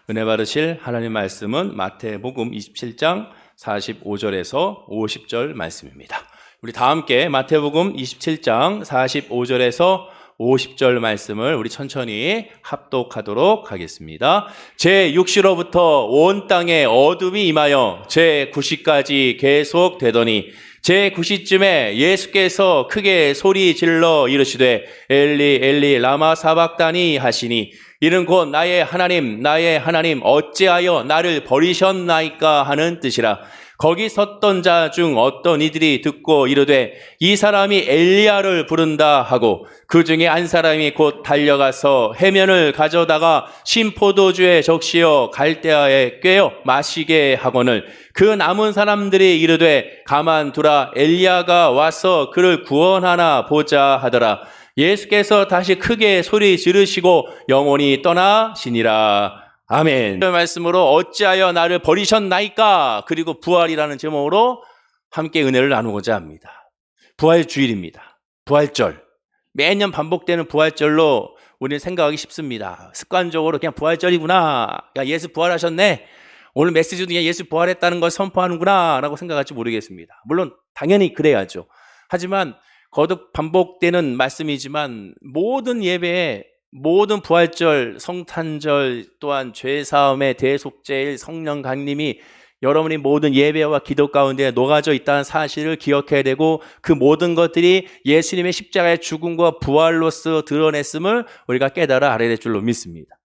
은혜 받으실 하나님 말씀은 마태복음 27장 45절에서 50절 말씀입니다. 우리 다 함께 마태복음 27장 45절에서 50절 말씀을 우리 천천히 합독하도록 하겠습니다. 제6시로부터 온 땅에 어둠이 임하여 제9시까지 계속되더니 제9시쯤에 예수께서 크게 소리 질러 이르시되 엘리 엘리 라마 사박다니 하시니 이는 곧 나의 하나님 어찌하여 나를 버리셨나이까 하는 뜻이라. 거기 섰던 자 중 어떤 이들이 듣고 이르되 이 사람이 엘리야를 부른다 하고 그 중에 한 사람이 곧 달려가서 해면을 가져다가 신포도주에 적시어 갈대아에 꿰어 마시게 하거늘 그 남은 사람들이 이르되 가만두라 엘리야가 와서 그를 구원하나 보자 하더라. 예수께서 다시 크게 소리 지르시고 영원히 떠나시니라. 아멘. 이 말씀으로 어찌하여 나를 버리셨나이까? 그리고 부활이라는 제목으로 함께 은혜를 나누고자 합니다. 부활주일입니다. 부활절. 매년 반복되는 부활절로 우리는 생각하기 쉽습니다. 습관적으로 그냥 부활절이구나. 야, 예수 부활하셨네. 오늘 메시지도 그냥 예수 부활했다는 걸 선포하는구나 라고 생각할지 모르겠습니다. 물론 당연히 그래야죠. 하지만 거듭 반복되는 말씀이지만 모든 예배에 모든 부활절, 성탄절 또한 죄사함의 대속죄일, 성령 강림이 여러분이 모든 예배와 기도 가운데 녹아져 있다는 사실을 기억해야 되고 그 모든 것들이 예수님의 십자가의 죽음과 부활로서 드러냈음을 우리가 깨달아 알아야 될 줄로 믿습니다.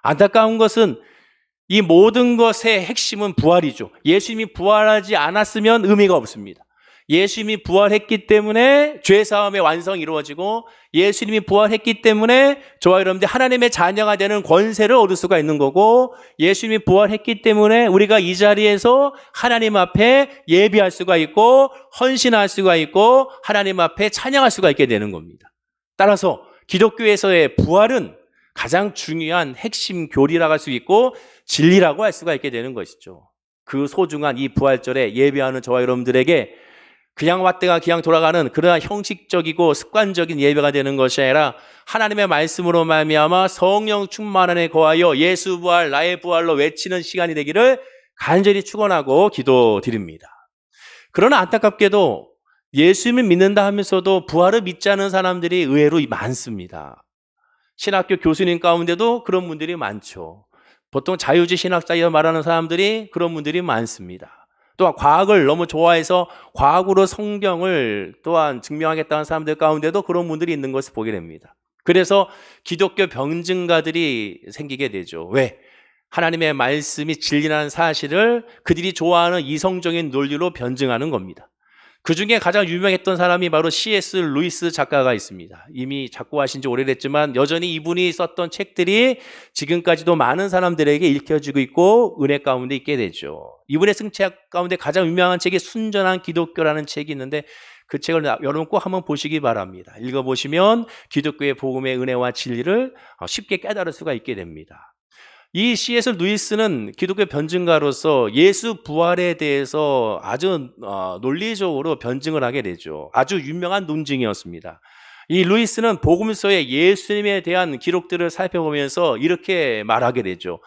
안타까운 것은 이 모든 것의 핵심은 부활이죠. 예수님이 부활하지 않았으면 의미가 없습니다. 예수님이 부활했기 때문에 죄사함의 완성이 이루어지고 예수님이 부활했기 때문에 저와 여러분들 하나님의 자녀가 되는 권세를 얻을 수가 있는 거고 예수님이 부활했기 때문에 우리가 이 자리에서 하나님 앞에 예비할 수가 있고 헌신할 수가 있고 하나님 앞에 찬양할 수가 있게 되는 겁니다. 따라서 기독교에서의 부활은 가장 중요한 핵심 교리라고 할 수 있고 진리라고 할 수가 있게 되는 것이죠. 그 소중한 이 부활절에 예배하는 저와 여러분들에게 그냥 왔다가 그냥 돌아가는 그러한 형식적이고 습관적인 예배가 되는 것이 아니라 하나님의 말씀으로 말미암아 성령 충만 안에 거하여 예수 부활 나의 부활로 외치는 시간이 되기를 간절히 축원하고 기도드립니다. 그러나 안타깝게도 예수님을 믿는다 하면서도 부활을 믿지 않는 사람들이 의외로 많습니다. 신학교 교수님 가운데도 그런 분들이 많죠. 보통 자유주의 신학자이라 말하는 사람들이 그런 분들이 많습니다. 또한 과학을 너무 좋아해서 과학으로 성경을 또한 증명하겠다는 사람들 가운데도 그런 분들이 있는 것을 보게 됩니다. 그래서 기독교 병증가들이 생기게 되죠. 왜? 하나님의 말씀이 진리라는 사실을 그들이 좋아하는 이성적인 논리로 변증하는 겁니다. 그 중에 가장 유명했던 사람이 바로 C.S. 루이스 작가가 있습니다. 이미 작고하신 지 오래됐지만 여전히 이분이 썼던 책들이 지금까지도 많은 사람들에게 읽혀지고 있고 은혜 가운데 있게 되죠. 이분의 승책 가운데 가장 유명한 책이 순전한 기독교라는 책이 있는데 그 책을 여러분 꼭 한번 보시기 바랍니다. 읽어보시면 기독교의 복음의 은혜와 진리를 쉽게 깨달을 수가 있게 됩니다. 이 C.S. 루이스는 기독교 변증가로서 예수 부활에 대해서 아주 논리적으로 변증을 하게 되죠. 아주 유명한 논증이었습니다. 이 루이스는 복음서의 예수님에 대한 기록들을 살펴보면서 이렇게 말하게 되죠.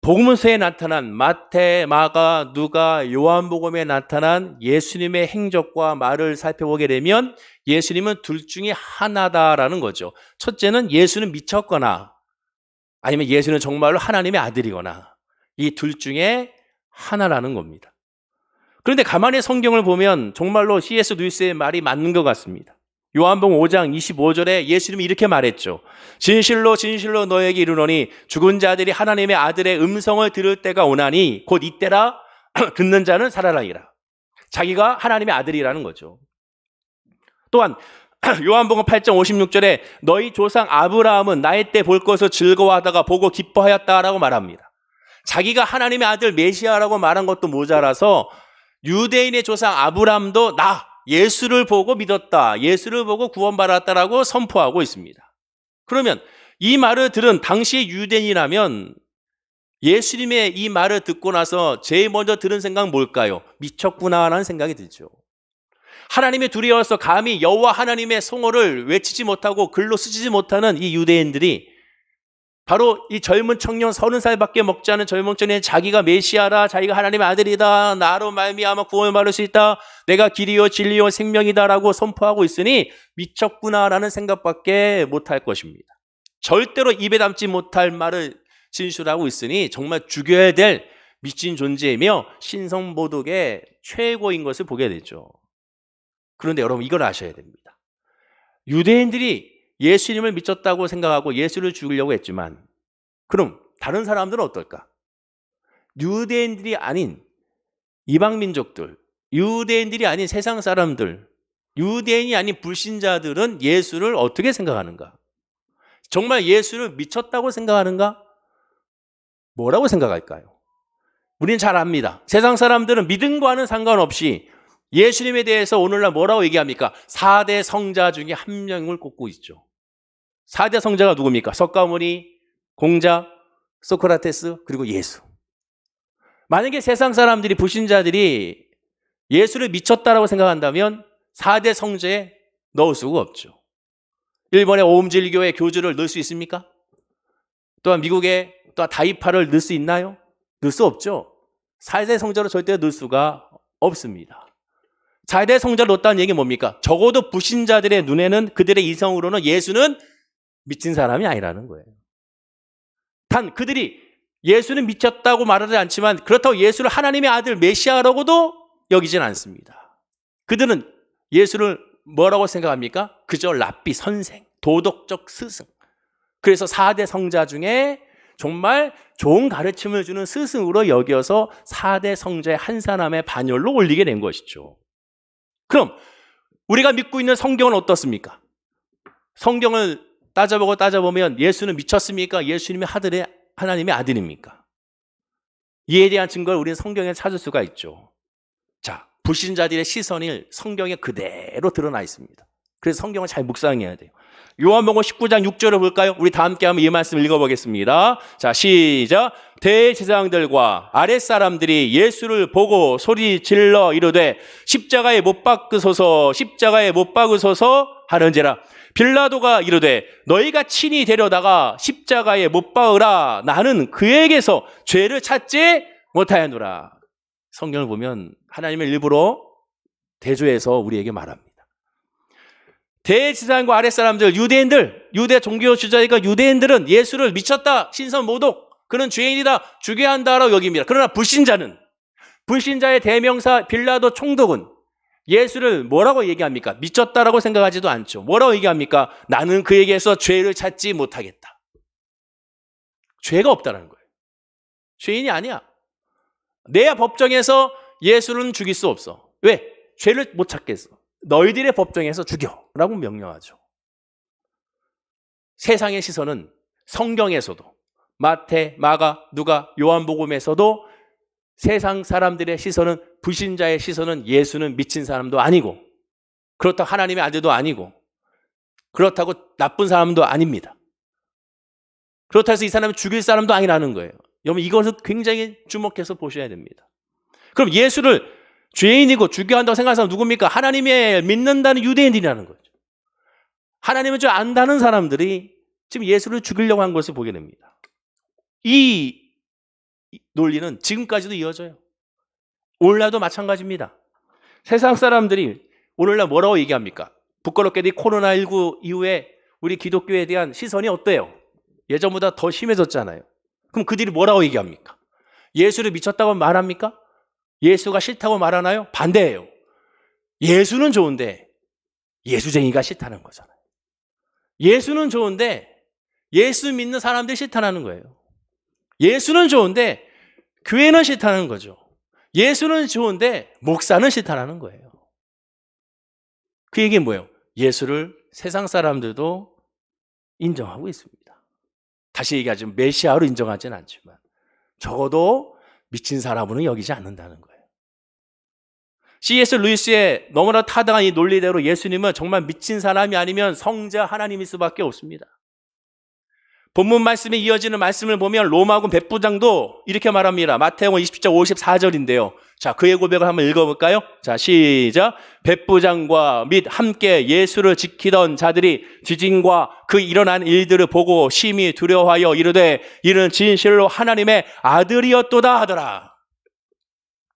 복음서에 나타난 마태, 마가, 누가, 요한복음에 나타난 예수님의 행적과 말을 살펴보게 되면 예수님은 둘 중에 하나다라는 거죠. 첫째는 예수는 미쳤거나 아니면 예수는 정말로 하나님의 아들이거나 이 둘 중에 하나라는 겁니다. 그런데 가만히 성경을 보면 정말로 C.S. 루이스의 말이 맞는 것 같습니다. 요한복음 5장 25절에 예수님이 이렇게 말했죠. 진실로 진실로 너에게 이르노니 죽은 자들이 하나님의 아들의 음성을 들을 때가 오나니 곧 이때라 듣는 자는 살아나리라. 자기가 하나님의 아들이라는 거죠. 또한 요한복음 8장 56절에 너희 조상 아브라함은 나의 때 볼 것을 즐거워하다가 보고 기뻐하였다라고 말합니다. 자기가 하나님의 아들 메시아라고 말한 것도 모자라서 유대인의 조상 아브라함도 나 예수를 보고 믿었다, 예수를 보고 구원받았다라고 선포하고 있습니다. 그러면 이 말을 들은 당시 유대인이라면 예수님의 이 말을 듣고 나서 제일 먼저 들은 생각은 뭘까요? 미쳤구나라는 생각이 들죠. 하나님의 두려워서 감히 여호와 하나님의 성호를 외치지 못하고 글로 쓰지 못하는 이 유대인들이 바로 이 젊은 청년 30살밖에 먹지 않은 젊은 청년이 자기가 메시아라, 자기가 하나님의 아들이다, 나로 말미암아 구원을 받을 수 있다, 내가 길이요 진리요 생명이다라고 선포하고 있으니 미쳤구나라는 생각밖에 못할 것입니다. 절대로 입에 담지 못할 말을 진술하고 있으니 정말 죽여야 될 미친 존재이며 신성모독의 최고인 것을 보게 되죠. 그런데 여러분, 이걸 아셔야 됩니다. 유대인들이 예수님을 미쳤다고 생각하고 예수를 죽이려고 했지만, 그럼 다른 사람들은 어떨까? 유대인들이 아닌 이방민족들, 유대인들이 아닌 세상 사람들, 유대인이 아닌 불신자들은 예수를 어떻게 생각하는가? 정말 예수를 미쳤다고 생각하는가? 뭐라고 생각할까요? 우리는 잘 압니다. 세상 사람들은 믿음과는 상관없이 예수님에 대해서 오늘날 뭐라고 얘기합니까? 4대 성자 중에 한 명을 꼽고 있죠. 4대 성자가 누굽니까? 석가모니, 공자, 소크라테스, 그리고 예수. 만약에 세상 사람들이, 불신자들이 예수를 미쳤다라고 생각한다면 4대 성자에 넣을 수가 없죠. 일본의 오음질교의 교주를 넣을 수 있습니까? 또한 미국의 또 다이파를 넣을 수 있나요? 넣을 수 없죠. 4대 성자로 절대 넣을 수가 없습니다. 4대 성자를 넣었다는 얘기는 뭡니까? 적어도 불신자들의 눈에는, 그들의 이성으로는 예수는 미친 사람이 아니라는 거예요. 단 그들이 예수는 미쳤다고 말하지 않지만 그렇다고 예수를 하나님의 아들 메시아라고도 여기진 않습니다. 그들은 예수를 뭐라고 생각합니까? 그저 랍비, 선생, 도덕적 스승. 그래서 4대 성자 중에 정말 좋은 가르침을 주는 스승으로 여겨서 4대 성자의 한 사람의 반열로 올리게 된 것이죠. 그럼 우리가 믿고 있는 성경은 어떻습니까? 성경을 따져보면 예수는 미쳤습니까? 예수님이 하나님의 아들입니까? 이에 대한 증거를 우리는 성경에 찾을 수가 있죠. 자, 불신자들의 시선이 성경에 그대로 드러나 있습니다. 그래서 성경을 잘 묵상해야 돼요. 요한복음 19장 6절을 볼까요? 우리 다 함께 한번 이 말씀을 읽어보겠습니다. 자, 시작. 대제사장들과 아랫사람들이 예수를 보고 소리 질러 이르되 십자가에 못 박으소서, 십자가에 못 박으소서 하는지라. 빌라도가 이르되 너희가 친히 데려다가 십자가에 못 박으라. 나는 그에게서 죄를 찾지 못하였노라. 성경을 보면 하나님을 일부러 대조해서 우리에게 말합니다. 대제사장과 아랫사람들, 유대인들, 유대 종교 주자니까 유대인들은 예수를 미쳤다, 신선모독, 그는 죄인이다, 죽여야 한다라고 여깁니다. 그러나 불신자의 대명사 빌라도 총독은 예수를 뭐라고 얘기합니까? 미쳤다라고 생각하지도 않죠. 뭐라고 얘기합니까? 나는 그에게서 죄를 찾지 못하겠다. 죄가 없다는 거예요. 죄인이 아니야. 내 법정에서 예수는 죽일 수 없어. 왜? 죄를 못 찾겠어. 너희들의 법정에서 죽여라고 명령하죠. 세상의 시선은 성경에서도, 마태, 마가, 누가, 요한복음에서도 세상 사람들의 시선은, 불신자의 시선은 예수는 미친 사람도 아니고, 그렇다고 하나님의 아들도 아니고, 그렇다고 나쁜 사람도 아닙니다. 그렇다고 해서 이 사람을 죽일 사람도 아니라는 거예요. 여러분, 이것을 굉장히 주목해서 보셔야 됩니다. 그럼 예수를 죄인이고 죽여야 한다고 생각하는 사람은 누굽니까? 하나님의 믿는다는 유대인들이라는 거죠. 하나님을 좀 안다는 사람들이 지금 예수를 죽이려고 한 것을 보게 됩니다. 이 논리는 지금까지도 이어져요. 오늘날도 마찬가지입니다. 세상 사람들이 오늘날 뭐라고 얘기합니까? 부끄럽게도 이 코로나19 이후에 우리 기독교에 대한 시선이 어때요? 예전보다 더 심해졌잖아요. 그럼 그들이 뭐라고 얘기합니까? 예수를 미쳤다고 말합니까? 예수가 싫다고 말하나요? 반대예요. 예수는 좋은데 예수쟁이가 싫다는 거잖아요. 예수는 좋은데 예수 믿는 사람들이 싫다는 거예요. 예수는 좋은데 교회는 싫다는 거죠. 예수는 좋은데 목사는 싫다는 거예요. 그 얘기는 뭐예요? 예수를 세상 사람들도 인정하고 있습니다. 다시 얘기하자면 메시아로 인정하지는 않지만 적어도 미친 사람으로는 여기지 않는다는 거예요. C.S. 루이스의 너무나 타당한 이 논리대로 예수님은 정말 미친 사람이 아니면 성자 하나님일 수밖에 없습니다. 본문 말씀에 이어지는 말씀을 보면 로마군 백부장도 이렇게 말합니다. 마태복음 20장 54절인데요. 자, 그의 고백을 한번 읽어볼까요? 자, 시작. 백부장과 및 함께 예수를 지키던 자들이 지진과 그 일어난 일들을 보고 심히 두려워하여 이르되 이는 진실로 하나님의 아들이었도다 하더라.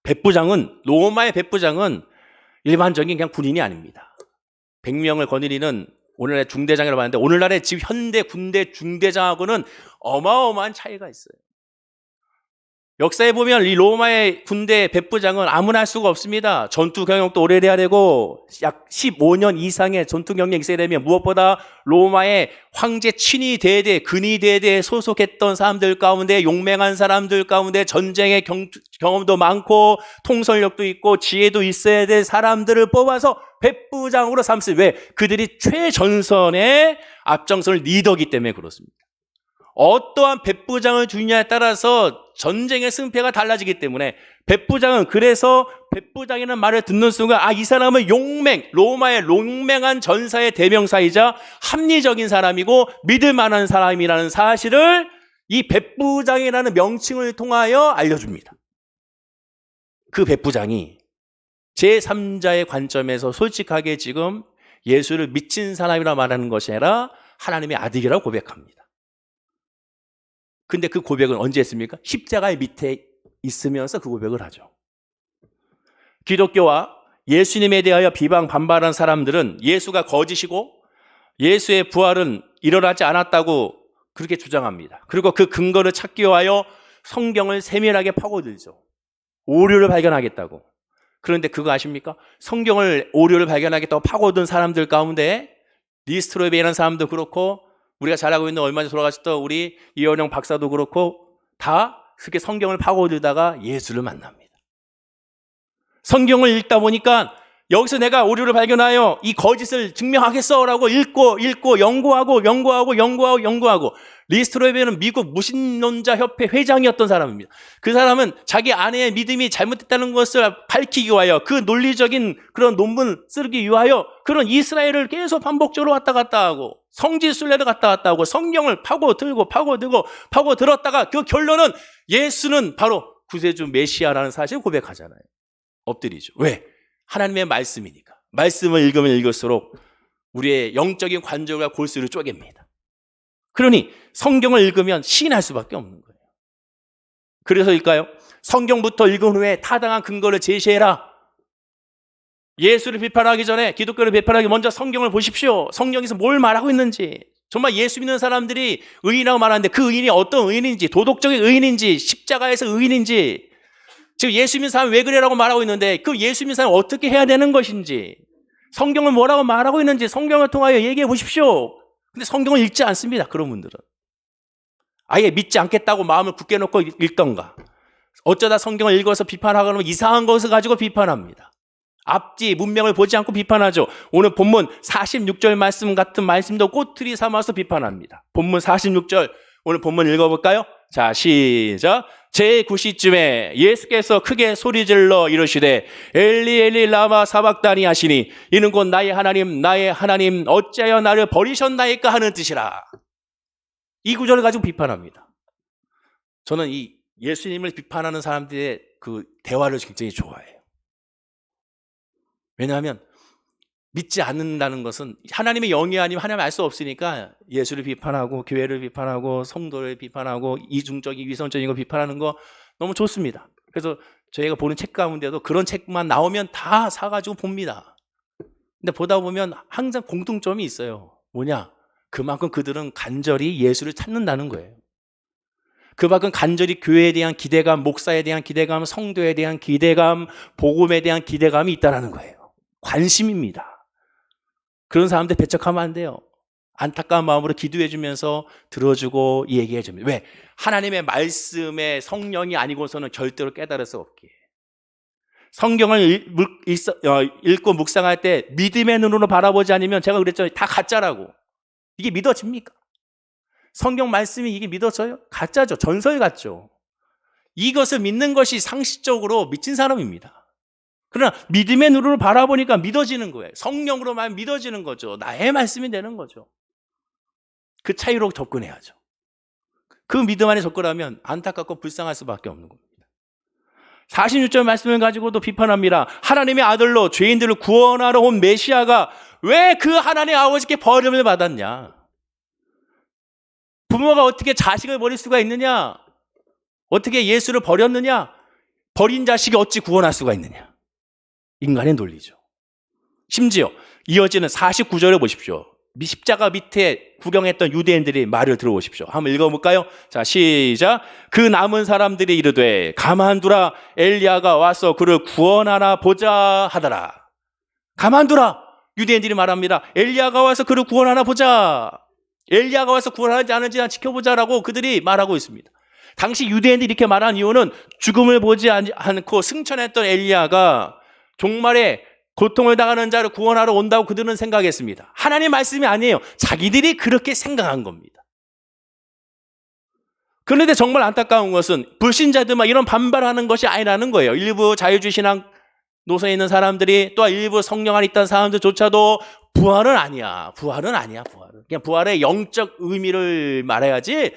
백부장은, 로마의 백부장은 일반적인 그냥 군인이 아닙니다. 100명을 거느리는 오늘날의 중대장이라고 하는데, 오늘날의 지금 현대 군대 중대장하고는 어마어마한 차이가 있어요. 역사에 보면 이 로마의 군대 백부장은 아무나 할 수가 없습니다. 전투 경력도 오래돼야 되고 약 15년 이상의 전투 경력이 있어야 되면, 무엇보다 로마의 황제 친위 대대, 근위 대대에 소속했던 사람들 가운데, 용맹한 사람들 가운데, 전쟁의 경험도 많고 통솔력도 있고 지혜도 있어야 될 사람들을 뽑아서 백부장으로 삼습니다. 왜? 그들이 최전선의 앞장서는 리더이기 때문에 그렇습니다. 어떠한 백부장을 주느냐에 따라서 전쟁의 승패가 달라지기 때문에, 백부장은, 그래서 백부장이라는 말을 듣는 순간 이 사람은 로마의 용맹한 전사의 대명사이자 합리적인 사람이고 믿을 만한 사람이라는 사실을 이 백부장이라는 명칭을 통하여 알려줍니다. 그 백부장이 제3자의 관점에서 솔직하게 지금 예수를 미친 사람이라 말하는 것이 아니라 하나님의 아들이라고 고백합니다. 근데 그 고백은 언제 했습니까? 십자가의 밑에 있으면서 그 고백을 하죠. 기독교와 예수님에 대하여 비방 반발한 사람들은 예수가 거짓이고 예수의 부활은 일어나지 않았다고 그렇게 주장합니다. 그리고 그 근거를 찾기 위하여 성경을 세밀하게 파고들죠. 오류를 발견하겠다고. 그런데 그거 아십니까? 성경을, 오류를 발견하겠다고 파고든 사람들 가운데 리스트로베이라는 사람도 그렇고, 우리가 잘 알고 있는 얼마 전에 돌아가셨던 우리 이원영 박사도 그렇고, 다 그렇게 성경을 파고들다가 예수를 만납니다. 성경을 읽다 보니까 여기서 내가 오류를 발견하여 이 거짓을 증명하겠어라고 읽고 연구하고 리스트로베는 미국 무신론자 협회 회장이었던 사람입니다. 그 사람은 자기 아내의 믿음이 잘못됐다는 것을 밝히기 위하여, 그 논리적인 그런 논문 쓰기 위하여 그런 이스라엘을 계속 반복적으로 왔다 갔다 하고 성지순례를 갔다 갔다 하고 성경을 파고들었다가 그 결론은 예수는 바로 구세주 메시아라는 사실을 고백하잖아요. 엎드리죠. 왜? 하나님의 말씀이니까. 말씀을 읽으면 읽을수록 우리의 영적인 관절과 골수를 쪼갭니다. 그러니 성경을 읽으면 시인할 수밖에 없는 거예요. 그래서일까요? 성경부터 읽은 후에 타당한 근거를 제시해라. 예수를 비판하기 전에, 기독교를 비판하기 먼저 성경을 보십시오. 성경에서 뭘 말하고 있는지. 정말 예수 믿는 사람들이 의인이라고 말하는데 그 의인이 어떤 의인인지, 도덕적인 의인인지, 십자가에서 의인인지, 지금 예수 믿는 사람이 왜 그래라고 말하고 있는데 그 예수 믿는 사람이 어떻게 해야 되는 것인지, 성경을 뭐라고 말하고 있는지 성경을 통하여 얘기해 보십시오. 근데 성경을 읽지 않습니다. 그런 분들은 아예 믿지 않겠다고 마음을 굳게 놓고 읽던가, 어쩌다 성경을 읽어서 비판하거나 이상한 것을 가지고 비판합니다. 앞뒤 문맥을 보지 않고 비판하죠. 오늘 본문 46절 말씀 같은 말씀도 꼬투리 삼아서 비판합니다. 본문 46절, 오늘 본문 읽어볼까요? 자, 시작. 제9시쯤에 예수께서 크게 소리질러 이르시되 엘리 엘리 라마 사박다니 하시니 이는 곧 나의 하나님 어찌하여 나를 버리셨나이까 하는 뜻이라. 이 구절을 가지고 비판합니다. 저는 이 예수님을 비판하는 사람들의 그 대화를 굉장히 좋아해요. 왜냐하면 믿지 않는다는 것은 하나님의 영이 아니면 하나님 알 수 없으니까 예수를 비판하고 교회를 비판하고 성도를 비판하고 이중적인 위선적인 걸 비판하는 거 너무 좋습니다. 그래서 저희가 보는 책 가운데도 그런 책만 나오면 다 사가지고 봅니다. 근데 보다 보면 항상 공통점이 있어요. 뭐냐? 그만큼 그들은 간절히 예수를 찾는다는 거예요. 그만큼 간절히 교회에 대한 기대감, 목사에 대한 기대감, 성도에 대한 기대감, 복음에 대한 기대감이 있다는 거예요. 관심입니다. 그런 사람들 배척하면 안 돼요. 안타까운 마음으로 기도해 주면서 들어주고 얘기해 줍니다. 왜? 하나님의 말씀의 성령이 아니고서는 절대로 깨달을 수 없기에. 성경을 읽고 묵상할 때 믿음의 눈으로 바라보지 않으면, 제가 그랬죠, 다 가짜라고. 이게 믿어집니까? 성경 말씀이 이게 믿어져요? 가짜죠. 전설 같죠. 이것을 믿는 것이 상식적으로 미친 사람입니다. 그러나 믿음의 눈으로 바라보니까 믿어지는 거예요. 성령으로만 믿어지는 거죠. 나의 말씀이 되는 거죠. 그 차이로 접근해야죠. 그 믿음 안에 접근하면 안타깝고 불쌍할 수밖에 없는 겁니다. 46절 말씀을 가지고도 비판합니다. 하나님의 아들로 죄인들을 구원하러 온 메시아가 왜 그 하나님 아버지께 버림을 받았냐? 부모가 어떻게 자식을 버릴 수가 있느냐? 어떻게 예수를 버렸느냐? 버린 자식이 어찌 구원할 수가 있느냐? 인간의 논리죠. 심지어 이어지는 49절을 보십시오. 십자가 밑에 구경했던 유대인들이 말을 들어보십시오. 한번 읽어볼까요? 자, 시작. 그 남은 사람들이 이르되 가만두라, 엘리야가 와서 그를 구원하나 보자 하더라. 가만두라. 유대인들이 말합니다. 엘리야가 와서 그를 구원하나 보자. 엘리야가 와서 구원하지 않은지 지켜보자라고 그들이 말하고 있습니다. 당시 유대인들이 이렇게 말한 이유는 죽음을 보지 않고 승천했던 엘리야가 종말에 고통을 당하는 자를 구원하러 온다고 그들은 생각했습니다. 하나님 말씀이 아니에요. 자기들이 그렇게 생각한 겁니다. 그런데 정말 안타까운 것은 불신자들만 이런 반발하는 것이 아니라는 거예요. 일부 자유주의 신앙 노선에 있는 사람들이 또 일부 성령 안에 있던 사람들조차도 부활은 아니야. 부활은 아니야. 그냥 부활의 영적 의미를 말해야지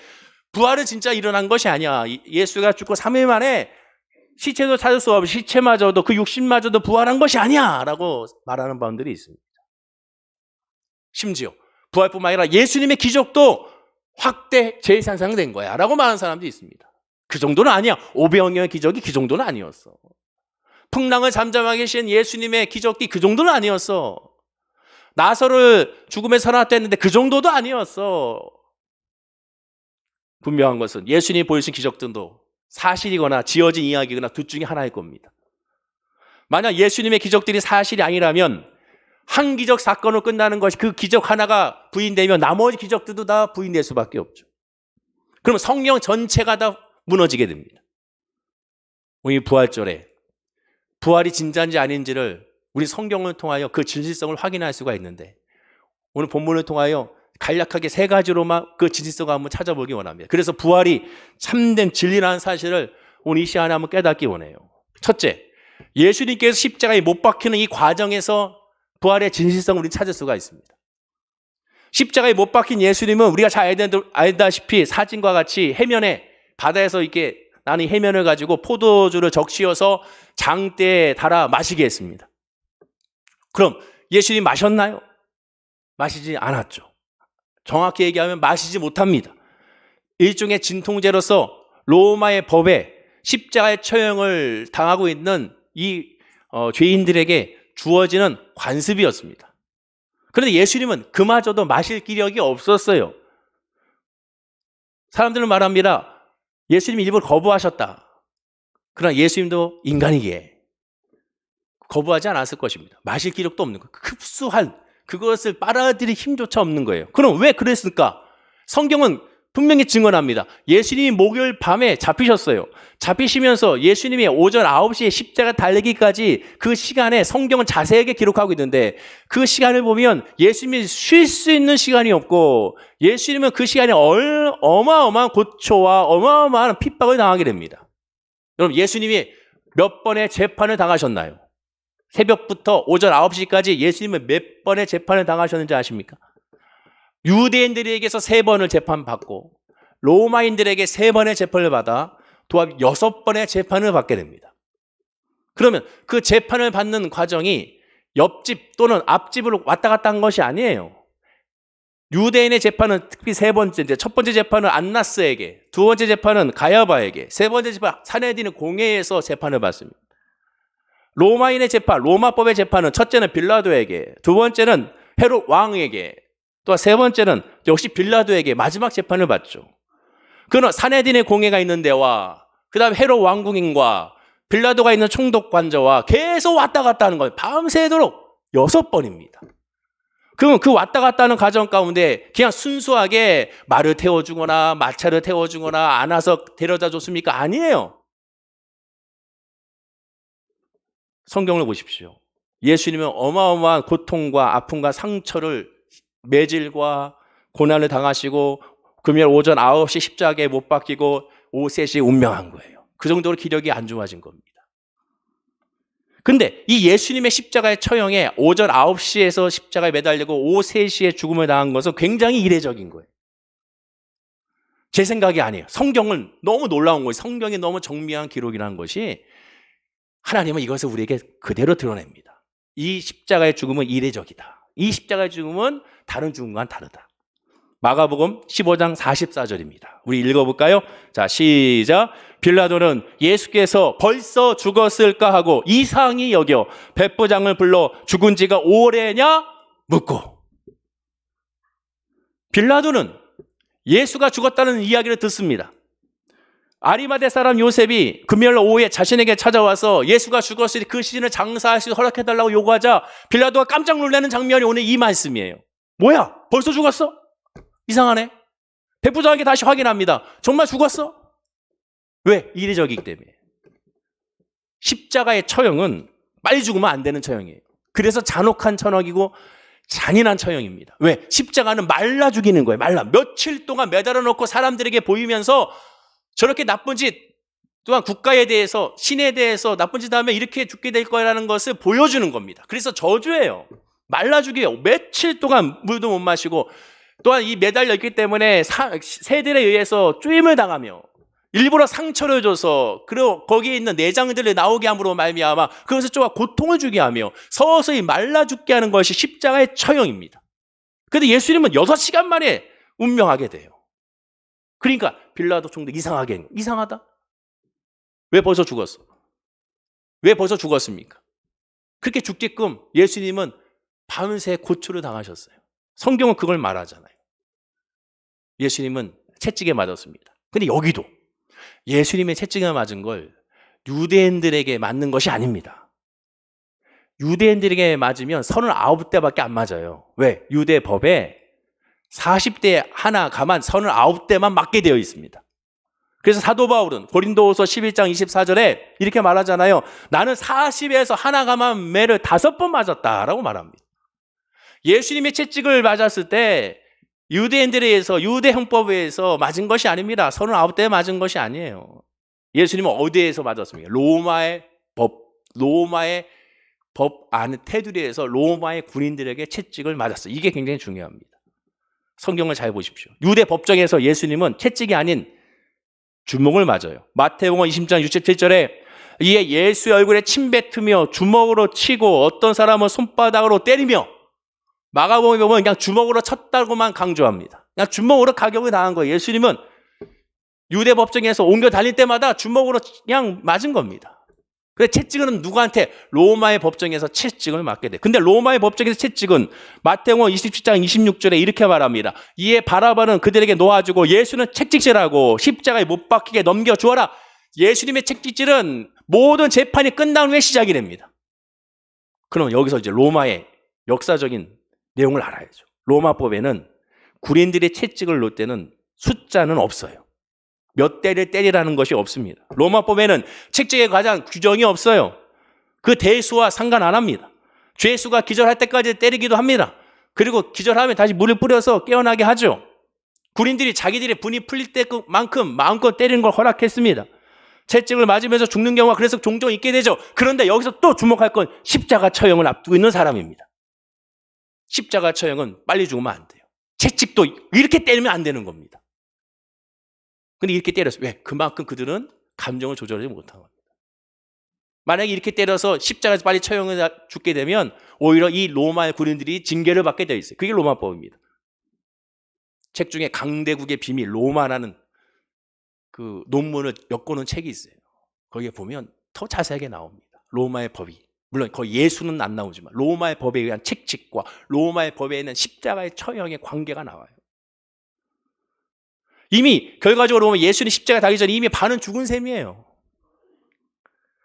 부활은 진짜 일어난 것이 아니야. 예수가 죽고 3일 만에 시체도 찾을 수 없이 시체마저도 그 육신마저도 부활한 것이 아니야 라고 말하는 분들이 있습니다. 심지어 부활뿐만 아니라 예수님의 기적도 확대 재상상된 거야 라고 말하는 사람도 있습니다. 그 정도는 아니야. 500여의 기적이 그 정도는 아니었어. 풍랑을 잠잠하게 하신 예수님의 기적이 그 정도는 아니었어. 나사로를 죽음에 살아났다는데 그 정도도 아니었어. 분명한 것은 예수님이 보여주신 기적들도 사실이거나 지어진 이야기거나 둘 중에 하나일 겁니다. 만약 예수님의 기적들이 사실이 아니라면 한 기적 사건으로 끝나는 것이 그 기적 하나가 부인되면 나머지 기적들도 다 부인될 수밖에 없죠. 그럼 성령 전체가 다 무너지게 됩니다. 오늘 부활절에 부활이 진짜인지 아닌지를 우리 성경을 통하여 그 진실성을 확인할 수가 있는데 오늘 본문을 통하여 간략하게 세 가지로만 그 진실성을 한번 찾아보기 원합니다. 그래서 부활이 참된 진리라는 사실을 오늘 이 시간에 한번 깨닫기 원해요. 첫째, 예수님께서 십자가에 못 박히는 이 과정에서 부활의 진실성을 우리 찾을 수가 있습니다. 십자가에 못 박힌 예수님은 우리가 잘 알다시피 사진과 같이 해면에 바다에서 이렇게 나는 해면을 가지고 포도주를 적시어서 장대에 달아 마시게 했습니다. 그럼 예수님 마셨나요? 마시지 않았죠. 정확히 얘기하면 마시지 못합니다. 일종의 진통제로서 로마의 법에 십자가의 처형을 당하고 있는 이 죄인들에게 주어지는 관습이었습니다. 그런데 예수님은 그마저도 마실 기력이 없었어요. 사람들은 말합니다. 예수님이 일부러 거부하셨다. 그러나 예수님도 인간이기에 거부하지 않았을 것입니다. 마실 기력도 없는 거예요. 흡수할 그것을 빨아들일 힘조차 없는 거예요. 그럼 왜 그랬을까? 성경은 분명히 증언합니다. 예수님이 목요일 밤에 잡히셨어요. 잡히시면서 예수님이 오전 9시에 십자가 달리기까지 그 시간에 성경은 자세하게 기록하고 있는데 그 시간을 보면 예수님이 쉴 수 있는 시간이 없고 예수님은 그 시간에 어마어마한 고초와 어마어마한 핍박을 당하게 됩니다. 여러분 예수님이 몇 번의 재판을 당하셨나요? 새벽부터 오전 9시까지 예수님은 몇 번의 재판을 당하셨는지 아십니까? 유대인들에게서 3번을 재판받고 로마인들에게 3번의 재판을 받아 도합 6번의 재판을 받게 됩니다. 그러면 그 재판을 받는 과정이 옆집 또는 앞집으로 왔다 갔다 한 것이 아니에요. 유대인의 재판은 특히 3번째, 첫 번째 재판은 안나스에게, 두 번째 재판은 가야바에게, 세 번째 재판 산헤드린 공회에서 재판을 받습니다. 로마인의 재판, 로마법의 재판은 첫째는 빌라도에게, 두 번째는 헤롯 왕에게, 또 세 번째는 역시 빌라도에게 마지막 재판을 받죠. 그는 산헤드린의 공회가 있는 데와 그 다음에 헤롯 왕궁인과 빌라도가 있는 총독관저와 계속 왔다 갔다 하는 거예요. 밤새도록 6번입니다. 그러면 그 왔다 갔다 하는 과정 가운데 그냥 순수하게 말을 태워주거나 마차를 태워주거나 안아서 데려다 줬습니까? 아니에요. 성경을 보십시오. 예수님은 어마어마한 고통과 아픔과 상처를 매질과 고난을 당하시고 금요일 오전 9시 십자가에 못 박히고 오후 3시에 운명한 거예요. 그 정도로 기력이 안 좋아진 겁니다. 근데 이 예수님의 십자가의 처형에 오전 9시에서 십자가에 매달리고 오후 3시에 죽음을 당한 것은 굉장히 이례적인 거예요. 제 생각이 아니에요. 성경은 너무 놀라운 거예요. 성경이 너무 정밀한 기록이라는 것이 하나님은 이것을 우리에게 그대로 드러냅니다. 이 십자가의 죽음은 이례적이다. 이 십자가의 죽음은 다른 죽음과는 다르다. 마가복음 15장 44절입니다. 우리 읽어볼까요? 자, 시작. 빌라도는 예수께서 벌써 죽었을까 하고 이상히 여겨 백부장을 불러 죽은 지가 오래냐 묻고. 빌라도는 예수가 죽었다는 이야기를 듣습니다. 아리마대 사람 요셉이 금요일 오후에 자신에게 찾아와서 예수가 죽었으니 그 시신을 장사할 수 허락해달라고 요구하자 빌라도가 깜짝 놀라는 장면이 오늘 이 말씀이에요. 뭐야? 벌써 죽었어? 이상하네. 백부장에게 다시 확인합니다. 정말 죽었어? 왜? 이례적이기 때문에. 십자가의 처형은 빨리 죽으면 안 되는 처형이에요. 그래서 잔혹한 처형이고 잔인한 처형입니다. 왜? 십자가는 말라 죽이는 거예요. 말라. 며칠 동안 매달아 놓고 사람들에게 보이면서 저렇게 나쁜 짓, 또한 국가에 대해서, 신에 대해서 나쁜 짓 하면 이렇게 죽게 될 거라는 것을 보여주는 겁니다. 그래서 저주예요. 말라 죽여요. 며칠 동안 물도 못 마시고, 또한 이 매달려 있기 때문에 새들에 의해서 쪼임을 당하며 일부러 상처를 줘서 그리고 거기에 있는 내장들을 나오게 함으로 말미암아 그것을 쪼아 고통을 주게 하며 서서히 말라 죽게 하는 것이 십자가의 처형입니다. 그런데 예수님은 6시간 만에 운명하게 돼요. 그러니까 빌라도 총독 이상하다. 왜 벌써 죽었어? 왜 벌써 죽었습니까? 그렇게 죽게끔 예수님은 밤새 고초를 당하셨어요. 성경은 그걸 말하잖아요. 예수님은 채찍에 맞았습니다. 근데 여기도 예수님의 채찍에 맞은 걸 유대인들에게 맞는 것이 아닙니다. 유대인들에게 맞으면 39대밖에 안 맞아요. 왜? 유대 법에 40대 하나 가만 39대만 맞게 되어 있습니다. 그래서 사도 바울은 고린도후서 11장 24절에 이렇게 말하잖아요. 나는 40에서 하나 가만 매를 5번 맞았다라고 말합니다. 예수님의 채찍을 맞았을 때 유대인들에 의해서 유대 형법에 의해서 맞은 것이 아닙니다. 39대 맞은 것이 아니에요. 예수님은 어디에서 맞았습니까? 로마의 법 안의 테두리에서 로마의 군인들에게 채찍을 맞았어요. 이게 굉장히 중요합니다. 성경을 잘 보십시오. 유대 법정에서 예수님은 채찍이 아닌 주먹을 맞아요. 마태복음 20장 67절에 이에 예수의 얼굴에 침 뱉으며 주먹으로 치고 어떤 사람은 손바닥으로 때리며 마가복음에 보면 그냥 주먹으로 쳤다고만 강조합니다. 그냥 주먹으로 가격을 당한 거예요. 예수님은 유대 법정에서 옮겨 다닐 때마다 주먹으로 그냥 맞은 겁니다. 그래서 채찍은 누구한테? 로마의 법정에서 채찍을 맞게 돼. 근데 로마의 법정에서 채찍은 마태복음 27장 26절에 이렇게 말합니다. 이에 바라바는 그들에게 놓아주고 예수는 채찍질하고 십자가에 못 박히게 넘겨주어라. 예수님의 채찍질은 모든 재판이 끝난 후에 시작이 됩니다. 그럼 여기서 이제 로마의 역사적인 내용을 알아야죠. 로마법에는 군인들의 채찍을 놓을 때는 숫자는 없어요. 몇 대를 때리라는 것이 없습니다. 로마법에는 채찍에 관한 규정이 없어요. 그 대수와 상관 안 합니다. 죄수가 기절할 때까지 때리기도 합니다. 그리고 기절하면 다시 물을 뿌려서 깨어나게 하죠. 군인들이 자기들의 분이 풀릴 때만큼 마음껏 때리는 걸 허락했습니다. 채찍을 맞으면서 죽는 경우가 그래서 종종 있게 되죠. 그런데 여기서 또 주목할 건 십자가 처형을 앞두고 있는 사람입니다. 십자가 처형은 빨리 죽으면 안 돼요. 채찍도 이렇게 때리면 안 되는 겁니다. 근데 이렇게 때렸어요. 왜? 그만큼 그들은 감정을 조절하지 못한 겁니다. 만약에 이렇게 때려서 십자가에서 빨리 처형을 죽게 되면 오히려 이 로마의 군인들이 징계를 받게 되어 있어요. 그게 로마법입니다. 책 중에 강대국의 비밀, 로마라는 그 논문을 엮어놓은 책이 있어요. 거기에 보면 더 자세하게 나옵니다. 로마의 법이. 물론 거의 예수는 안 나오지만 로마의 법에 의한 책칙과 로마의 법에 있는 십자가의 처형의 관계가 나와요. 이미 결과적으로 보면 예수님 십자가에 달리기 전에 이미 반은 죽은 셈이에요.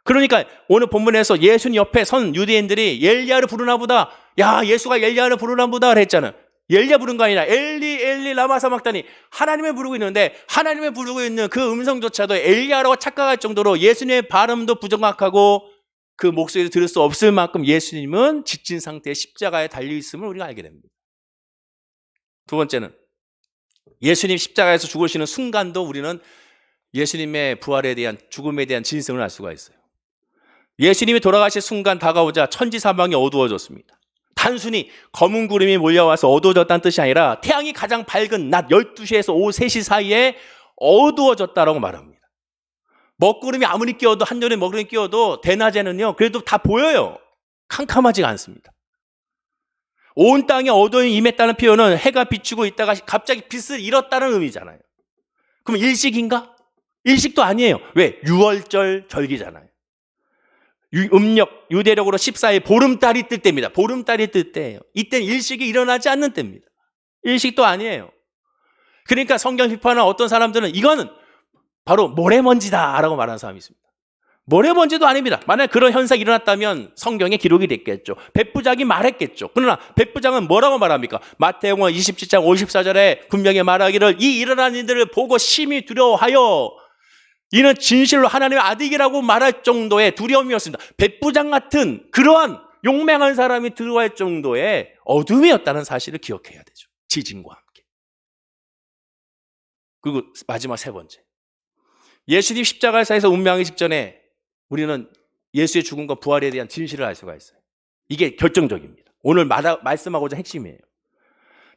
그러니까 오늘 본문에서 예수님 옆에 선 유대인들이 엘리야를 부르나 보다. 야, 예수가 엘리야를 부르나 보다 그랬잖아요. 엘리야 부른 거 아니라 엘리 엘리 라마 사막다니 하나님을 부르고 있는데 하나님을 부르고 있는 그 음성조차도 엘리야라고 착각할 정도로 예수님의 발음도 부정확하고 그 목소리를 들을 수 없을 만큼 예수님은 지친 상태의 십자가에 달려 있음을 우리가 알게 됩니다. 두 번째는 예수님 십자가에서 죽으시는 순간도 우리는 예수님의 부활에 대한 죽음에 대한 진성을 알 수가 있어요. 예수님이 돌아가실 순간 다가오자 천지 사방이 어두워졌습니다. 단순히 검은 구름이 몰려와서 어두워졌다는 뜻이 아니라 태양이 가장 밝은 낮 12시에서 오후 3시 사이에 어두워졌다라고 말합니다. 먹구름이 아무리 끼워도, 한눈에 먹구름이 끼워도 대낮에는요 그래도 다 보여요. 캄캄하지가 않습니다. 온 땅에 어두움이 임했다는 표현은 해가 비추고 있다가 갑자기 빛을 잃었다는 의미잖아요. 그럼 일식인가? 일식도 아니에요. 왜? 6월절 절기잖아요. 음력, 유대력으로 14일 보름달이 뜰 때입니다. 보름달이 뜰 때예요. 이때는 일식이 일어나지 않는 때입니다. 일식도 아니에요. 그러니까 성경 비판하는 어떤 사람들은 이거는 바로 모래먼지다라고 말하는 사람이 있습니다. 모래먼지도 아닙니다. 만약 그런 현상이 일어났다면 성경에 기록이 됐겠죠. 백부장이 말했겠죠. 그러나 백부장은 뭐라고 말합니까? 마태복음 27장 54절에 분명히 말하기를 이 일어난 일들을 보고 심히 두려워하여 이는 진실로 하나님의 아들이라고 말할 정도의 두려움이었습니다. 백부장 같은 그러한 용맹한 사람이 들어갈 정도의 어둠이었다는 사실을 기억해야 되죠. 지진과 함께. 그리고 마지막 세 번째. 예수님 십자가에서 운명하기 직전에 우리는 예수의 죽음과 부활에 대한 진실을 알 수가 있어요. 이게 결정적입니다. 오늘 말씀하고자 핵심이에요.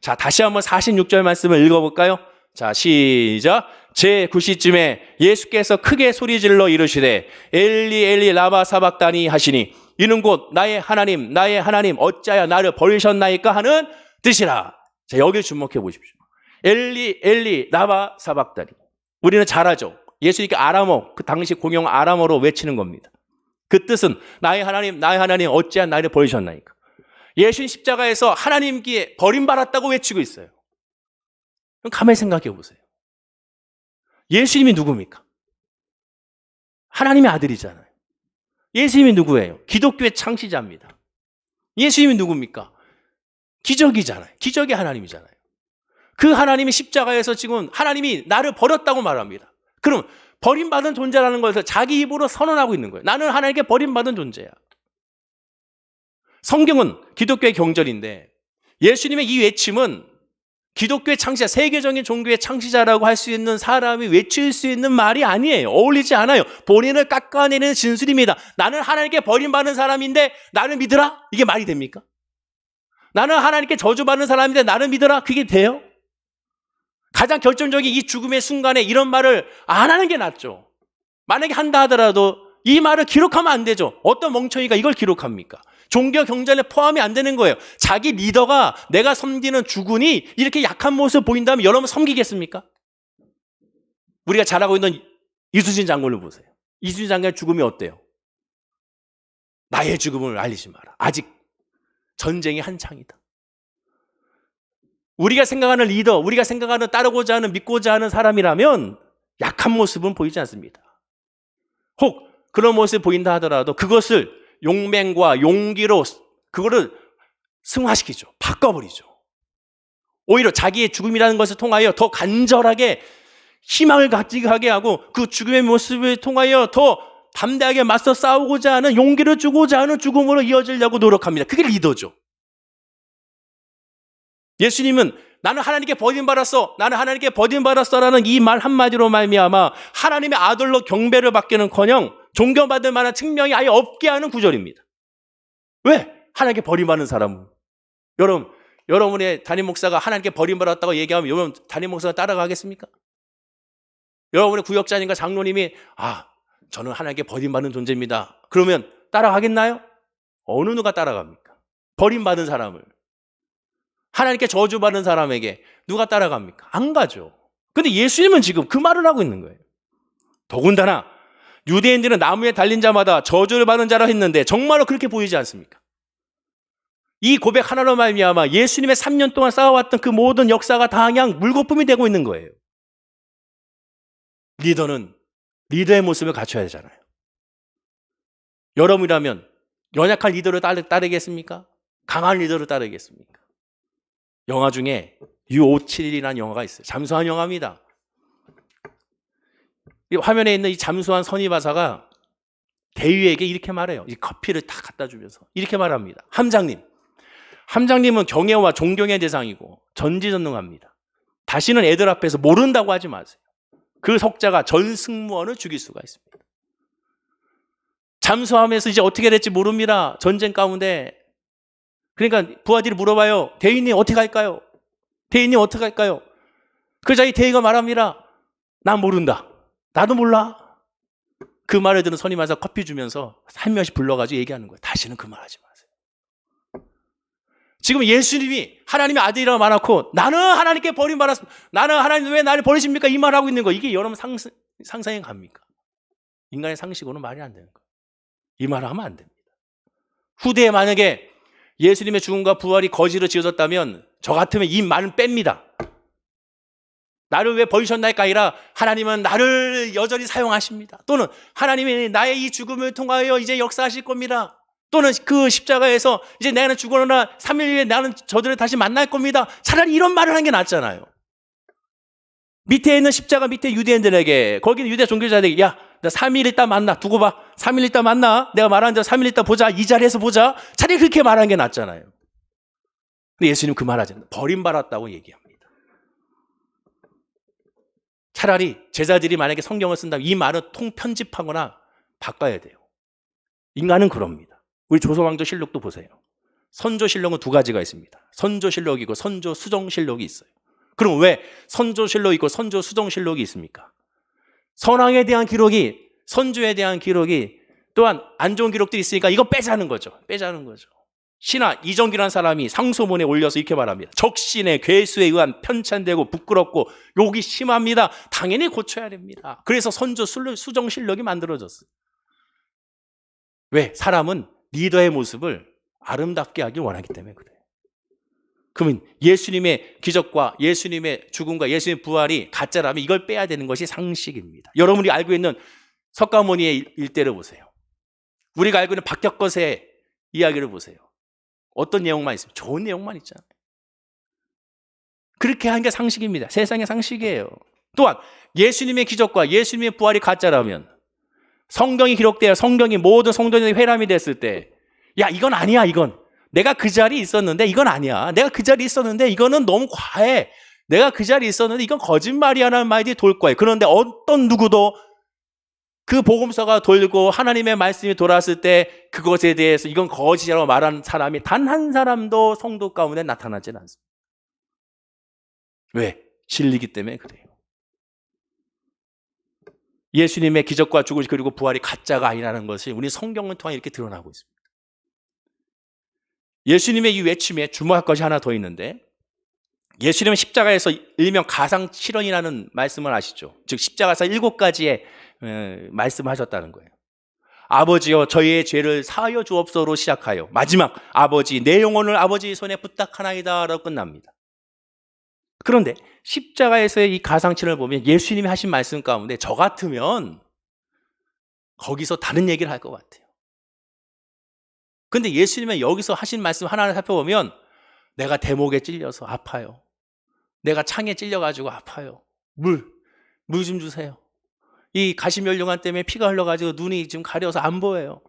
자, 다시 한번 46절 말씀을 읽어볼까요? 자, 시작. 제9시쯤에 예수께서 크게 소리질러 이르시되 엘리 엘리 라마 사박다니 하시니 이는 곧 나의 하나님 어찌하여 나를 버리셨나이까 하는 뜻이라. 자, 여기를 주목해 보십시오. 엘리 엘리 라마 사박다니. 우리는 잘 알죠. 예수님께 아람어, 그 당시 공용 아람어로 외치는 겁니다. 그 뜻은 나의 하나님 어찌하여 나를 버리셨나이까. 예수님 십자가에서 하나님께 버림받았다고 외치고 있어요. 그럼 가만히 생각해 보세요. 예수님이 누굽니까? 하나님의 아들이잖아요. 예수님이 누구예요? 기독교의 창시자입니다. 예수님이 누굽니까? 기적이잖아요. 기적의 하나님이잖아요. 그 하나님이 십자가에서 지금 하나님이 나를 버렸다고 말합니다. 그럼 버림받은 존재라는 것을 자기 입으로 선언하고 있는 거예요. 나는 하나님께 버림받은 존재야. 성경은 기독교의 경전인데 예수님의 이 외침은 기독교의 창시자, 세계적인 종교의 창시자라고 할 수 있는 사람이 외칠 수 있는 말이 아니에요. 어울리지 않아요. 본인을 깎아내리는 진술입니다. 나는 하나님께 버림받은 사람인데 나를 믿으라? 이게 말이 됩니까? 나는 하나님께 저주받는 사람인데 나를 믿으라? 그게 돼요? 가장 결정적인 이 죽음의 순간에 이런 말을 안 하는 게 낫죠. 만약에 한다 하더라도 이 말을 기록하면 안 되죠. 어떤 멍청이가 이걸 기록합니까? 종교 경전에 포함이 안 되는 거예요. 자기 리더가 내가 섬기는 주군이 이렇게 약한 모습을 보인다면 여러분 섬기겠습니까? 우리가 잘 알고 있는 이수진 장군을 보세요. 이수진 장군의 죽음이 어때요? 나의 죽음을 알리지 마라. 아직 전쟁이 한창이다. 우리가 생각하는 리더, 우리가 생각하는 따르고자 하는 믿고자 하는 사람이라면 약한 모습은 보이지 않습니다. 혹 그런 모습이 보인다 하더라도 그것을 용맹과 용기로 그거를 승화시키죠. 바꿔버리죠. 오히려 자기의 죽음이라는 것을 통하여 더 간절하게 희망을 가지게 하게 하고 그 죽음의 모습을 통하여 더 담대하게 맞서 싸우고자 하는 용기를 주고자 하는 죽음으로 이어지려고 노력합니다. 그게 리더죠. 예수님은 나는 하나님께 버림받았어. 나는 하나님께 버림받았어라는 이 말 한마디로 말미암아 하나님의 아들로 경배를 받기는커녕 존경받을 만한 측면이 아예 없게 하는 구절입니다. 왜? 하나님께 버림받는 사람은. 여러분의 담임 목사가 하나님께 버림받았다고 얘기하면 여러분 담임 목사가 따라가겠습니까? 여러분의 구역장님과 장로님이 저는 하나님께 버림받는 존재입니다. 그러면 따라가겠나요? 어느 누가 따라갑니까? 버림받은 사람을. 하나님께 저주받은 사람에게 누가 따라갑니까? 안 가죠. 근데 예수님은 지금 그 말을 하고 있는 거예요. 더군다나 유대인들은 나무에 달린 자마다 저주를 받는 자라 했는데 정말로 그렇게 보이지 않습니까? 이 고백 하나로 말미암아 예수님의 3년 동안 쌓아왔던 그 모든 역사가 다 그냥 물거품이 되고 있는 거예요. 리더는 리더의 모습을 갖춰야 되잖아요. 여러분이라면 연약한 리더를 따르겠습니까? 강한 리더를 따르겠습니까? 영화 중에 U571이라는 영화가 있어요. 잠수한 영화입니다. 이 화면에 있는 이 잠수한 선임하사가 대위에게 이렇게 말해요. 이 커피를 다 갖다 주면서 이렇게 말합니다. 함장님은 경애와 존경의 대상이고 전지전능합니다. 다시는 애들 앞에서 모른다고 하지 마세요. 그 석자가 전 승무원을 죽일 수가 있습니다. 잠수하면서 이제 어떻게 될지 모릅니다. 전쟁 가운데 그러니까 부하들이 물어봐요. 대인님 어떻게 할까요? 대인님 어떻게 할까요? 그러자 이 대인가 말합니다. 난 모른다. 나도 몰라. 그 말을 들은 선임 와서 커피 주면서 한 명씩 불러가지고 얘기하는 거예요. 다시는 그 말 하지 마세요. 지금 예수님이 하나님의 아들이라고 말하고 나는 하나님께 버림받았습니다. 나는 하나님 왜 나를 버리십니까? 이 말하고 있는 거. 이게 여러분 상상이 갑니까? 인간의 상식으로는 말이 안 되는 거예요. 이 말을 하면 안 됩니다. 후대에 만약에 예수님의 죽음과 부활이 거지로 지어졌다면 저 같으면 이 말은 뺍니다. 나를 왜 버리셨나이까 아니라 하나님은 나를 여전히 사용하십니다. 또는 하나님이 나의 이 죽음을 통하여 이제 역사하실 겁니다. 또는 그 십자가에서 이제 나는 죽어나 3일 후에 나는 저들을 다시 만날 겁니다. 차라리 이런 말을 하는 게 낫잖아요. 밑에 있는 십자가 밑에 유대인들에게, 거기는 유대 종교자들에게, 야, 나 3일 있다 만나. 두고 봐. 3일 있다 만나. 내가 말하는 대로 3일 있다 보자. 이 자리에서 보자. 차라리 그렇게 말하는 게 낫잖아요. 근데 예수님 그 말 하지 않아요. 버림받았다고 얘기합니다. 차라리 제자들이 만약에 성경을 쓴다면 이 말은 통편집하거나 바꿔야 돼요. 인간은 그럽니다. 우리 조선왕조실록도 보세요. 선조실록은 두 가지가 있습니다. 선조실록이고 선조수정실록이 있어요. 그럼 왜 선조실록이 있고 선조수정실록이 있습니까? 선왕에 대한 기록이, 선조에 대한 기록이 또한 안 좋은 기록들이 있으니까 이거 빼자는 거죠. 빼자는 거죠. 신하 이정기라는 사람이 상소문에 올려서 이렇게 말합니다. 적신의 괴수에 의한 편찬되고 부끄럽고 욕이 심합니다. 당연히 고쳐야 됩니다. 그래서 선조수정실록이 만들어졌어요. 왜? 사람은 리더의 모습을 아름답게 하길 원하기 때문에 그래요. 그러면 예수님의 기적과 예수님의 죽음과 예수님의 부활이 가짜라면 이걸 빼야 되는 것이 상식입니다. 여러분이 알고 있는 석가모니의 일대를 보세요. 우리가 알고 있는 박격것의 이야기를 보세요. 어떤 내용만 있습니까? 좋은 내용만 있잖아요. 그렇게 하는 게 상식입니다. 세상의 상식이에요. 또한 예수님의 기적과 예수님의 부활이 가짜라면 성경이 기록되어 성경이 모든 성도들의 회람이 됐을 때 야, 이건 아니야, 이건. 내가 그 자리에 있었는데 이건 아니야. 내가 그 자리에 있었는데 이거는 너무 과해. 내가 그 자리에 있었는데 이건 거짓말이야 라는 말이 돌 거예요. 그런데 어떤 누구도 그 복음서가 돌고 하나님의 말씀이 돌아왔을 때 그것에 대해서 이건 거짓이라고 말하는 사람이 단 한 사람도 성도 가운데 나타나지는 않습니다. 왜? 진리기 때문에 그래요. 예수님의 기적과 죽음 그리고 부활이 가짜가 아니라는 것이 우리 성경을 통해 이렇게 드러나고 있습니다. 예수님의 이 외침에 주목할 것이 하나 더 있는데 예수님은 십자가에서 일명 가상칠언이라는 말씀을 아시죠? 즉 십자가에서 7가지의 말씀하셨다는 거예요. 아버지여 저희의 죄를 사하여 주옵소로 시작하여 마지막 아버지 내 영혼을 아버지 손에 부탁하나이다 라고 끝납니다. 그런데 십자가에서의 이 가상칠언을 보면 예수님이 하신 말씀 가운데 저 같으면 거기서 다른 얘기를 할 것 같아요. 근데 예수님은 여기서 하신 말씀 하나를 살펴보면 내가 대목에 찔려서 아파요. 내가 창에 찔려가지고 아파요. 물 좀 주세요. 이 가시면류관 때문에 피가 흘러가지고 눈이 지금 가려서 안 보여요.